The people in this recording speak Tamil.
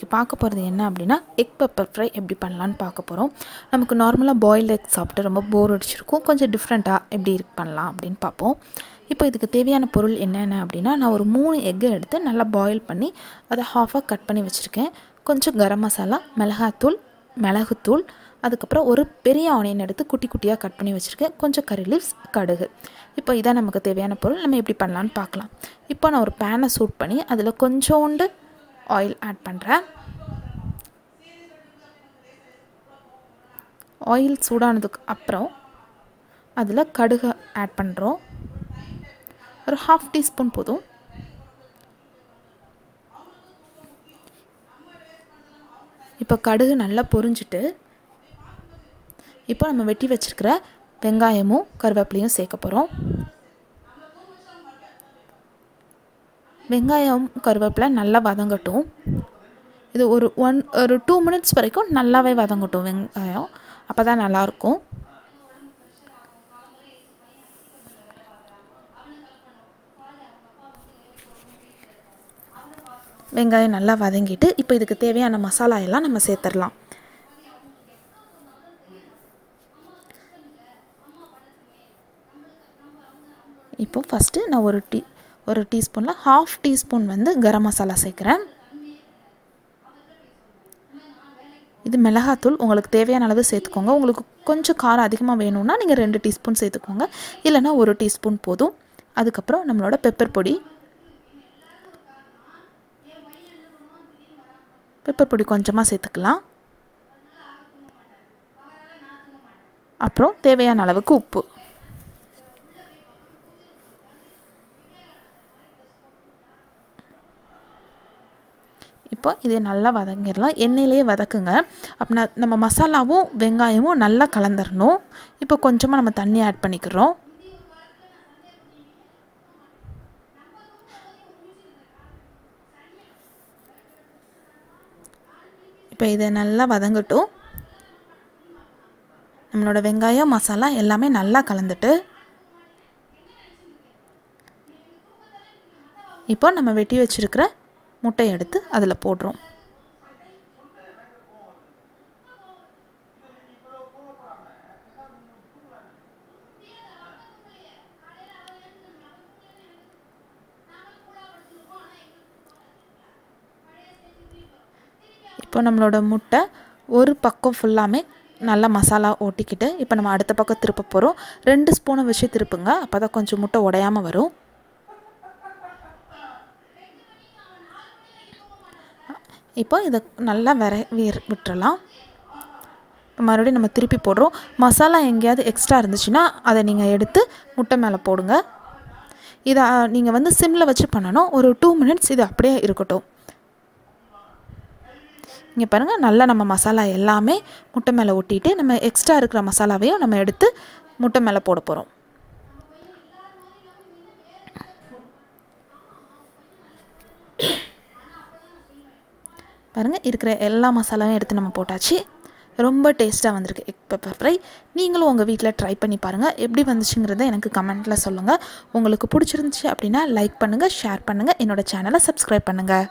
இன்றைக்கி பார்க்க போகிறது என்ன அப்படின்னா எக் பெப்பர் ஃப்ரை எப்படி பண்ணலான்னு பார்க்க போகிறோம். நமக்கு நார்மலாக பாயில்டு எக் சாப்பிட்டு ரொம்ப போர் அடிச்சிருக்கும். கொஞ்சம் டிஃப்ரெண்ட்டாக எப்படி பண்ணலாம் அப்படின்னு பார்ப்போம். இப்போ இதுக்கு தேவையான பொருள் என்னென்ன அப்படின்னா, நான் ஒரு 3 எக்கை எடுத்து நல்லா பாயில் பண்ணி அதை ஹாஃபாக கட் பண்ணி வச்சுருக்கேன். கொஞ்சம் கரம் மசாலா, மிளகுத்தூள், அதுக்கப்புறம் ஒரு பெரிய ஆனியன் எடுத்து குட்டி குட்டியாக கட் பண்ணி வச்சுருக்கேன். கொஞ்சம் கறி லீவ்ஸ், கடுகு. இப்போ இதான் நமக்கு தேவையான பொருள். நம்ம எப்படி பண்ணலான்னு பார்க்கலாம். இப்போ நான் ஒரு பேனை சூட் பண்ணி அதில் கொஞ்சோண்டு ஆயில் ஆட் பண்ணுறேன். ஆயில் சூடானதுக்கு அப்புறம் அதில் கடுகு ஆட் பண்ணுறோம். ஒரு 1/2 டீஸ்பூன் போதும். இப்போ கடுகு நல்லா பொரிஞ்சிட்டு இப்போ நம்ம வெட்டி வச்சுருக்கிற வெங்காயமும் கருவேப்பிலையும் சேர்க்க போகிறோம். வெங்காயம் கருவேப்பிலை நல்லா வதங்கட்டும். இது ஒரு 2 மினிட்ஸ் வரைக்கும் நல்லாவே வதங்கட்டும் வெங்காயம். அப்போ தான் நல்லாயிருக்கும். வெங்காயம் நல்லா வதங்கிட்டு இப்போ இதுக்கு தேவையான மசாலா எல்லாம் நம்ம சேர்த்துடலாம். இப்போ ஃபஸ்ட்டு நான் ஒரு டீஸ்பூனில் 1/2 டீஸ்பூன் வந்து கரம் மசாலா சேர்க்குறேன். இது மிளகாத்தூள் உங்களுக்கு தேவையான அளவு சேர்த்துக்கோங்க. உங்களுக்கு கொஞ்சம் காரம் அதிகமாக வேணும்னா நீங்கள் 2 டீஸ்பூன் சேர்த்துக்கோங்க, இல்லைனா 1 டீஸ்பூன் போதும். அதுக்கப்புறம் நம்மளோட பெப்பர் பொடி கொஞ்சமாக சேர்த்துக்கலாம். அப்புறம் தேவையான அளவுக்கு உப்பு. இப்போ இதை நல்லா வதங்கிடலாம். எண்ணெயிலேயே வதக்குங்க. அப்படின்னா நம்ம மசாலாவும் வெங்காயமும் நல்லா கலந்துடணும். இப்போ கொஞ்சமாக நம்ம தண்ணி ஆட் பண்ணிக்கிறோம். இப்போ இதை நல்லா வதங்கட்டும். நம்மளோட வெங்காயம் மசாலா எல்லாமே நல்லா கலந்துட்டு இப்போ நம்ம வெட்டி வச்சுருக்கிற முட்டையை எடுத்து அதில் போடுறோம். இப்போ நம்மளோட முட்டை ஒரு பக்கம் ஃபுல்லாமே நல்லா மசாலா ஓட்டிக்கிட்டு இப்போ நம்ம அடுத்த பக்கம் திருப்ப போகிறோம். 2 ஸ்பூனை வச்சு திருப்புங்க. அப்போ தான் கொஞ்சம் முட்டை உடையாமல் வரும். இப்போ இதை நல்லா விட்டுறலாம். மறுபடியும் நம்ம திருப்பி போடுறோம். மசாலா எங்கேயாவது எக்ஸ்ட்ரா இருந்துச்சுன்னா அதை நீங்கள் எடுத்து முட்டை மேலே போடுங்க. இதை நீங்கள் வந்து சிம்மில் வச்சு பண்ணணும். ஒரு 2 மினிட்ஸ் இது அப்படியே இருக்கட்டும். இங்கே பாருங்கள், நல்லா நம்ம மசாலா எல்லாமே முட்டை மேலே ஒட்டிட்டு நம்ம எக்ஸ்ட்ரா இருக்கிற மசாலாவையும் நம்ம எடுத்து முட்டை மேலே போட போகிறோம். பாருங்கள், இருக்கிற எல்லா மசாலாவும் எடுத்து நம்ம போட்டாச்சு. ரொம்ப டேஸ்ட்டாக வந்திருக்கு எக் பெப்பர் ஃப்ரை. நீங்களும் உங்கள் வீட்டில் ட்ரை பண்ணி பாருங்கள். எப்படி வந்துச்சுங்கிறத எனக்கு கமெண்ட்டில் சொல்லுங்கள். உங்களுக்கு பிடிச்சிருந்துச்சி அப்படின்னா லைக் பண்ணுங்கள், ஷேர் பண்ணுங்கள், என்னோடய சேனலை சப்ஸ்கிரைப் பண்ணுங்கள்.